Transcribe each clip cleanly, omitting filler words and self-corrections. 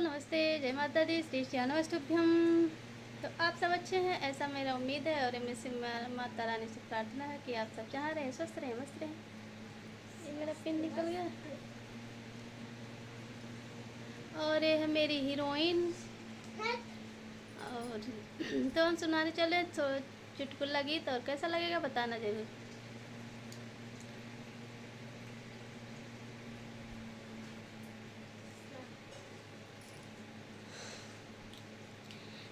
नमस्ते, जय माता दी, श्री श्यानवस्तुभ्यम। तो आप सब अच्छे हैं, ऐसा मेरा उम्मीद है और मेरी माता रानी से प्रार्थना है कि आप सब जहाँ रहें स्वस्थ रहें, मस्त रहें। ये मेरा पिन निकल गया। और ये है मेरी हीरोइन। और तो हम सुनाने चले तो चुटकुला गीत, और कैसा लगेगा बताना जरूर।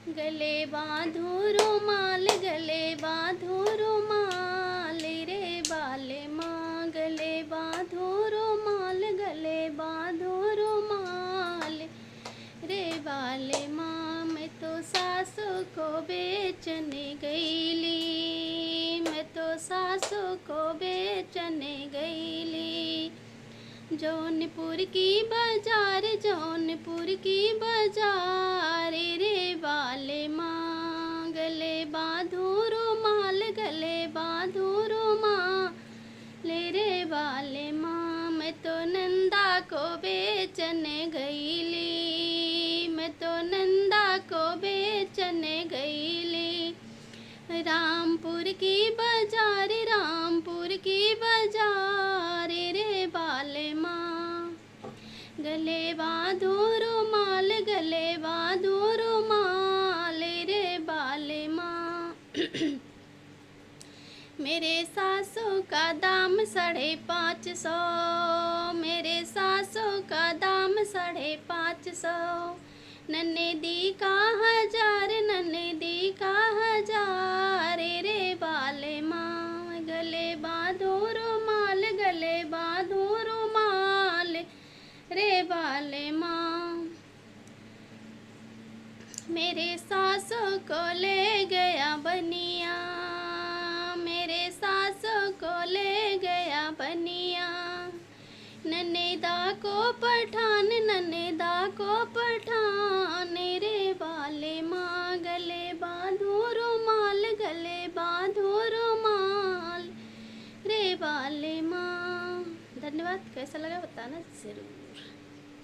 गले बांधो रुमाल, गले बांधो रुमाल रे बाले माँ, गले बांधो रुमाल, गले बांधो रुमाल रे बाले माँ। मैं तो सासू को बेचने गईली, मैं तो सासू को बेचने गईली। जौनपुर की बाजार, जौनपुर की बाजार रे बाले माँ, गले बांधो रुमाल, गले बांधो रुमाल रे बाले माँ। मैं तो नंदा को बेचने गईली, मैं तो नंदा को बेचने गईली। रामपुर की बाजार, रामपुर की बाजार रे बाले माँ, गले बांधो रुमाल, गले बांधो रुमाल रे बाले माँ। मेरे सासू का दाम 550, मेरे सासू का दाम 550। नन्हे का 1000, नन्हे का 1000 रे बाले माँ। गले बांधो रुमाल, गले बांधो रुमाल रे बाले माँ। मेरे सासू को ले गया बनिया, मेरे सासू को ले गया बनिया। नन्हेदा को पठान, नन्हेदा को पठान रे बाले माँ। गले बांधो रुमाल, गले बांधो रुमाल रे बाले माँ। धन्यवाद। कैसा लगा बताना जरूर।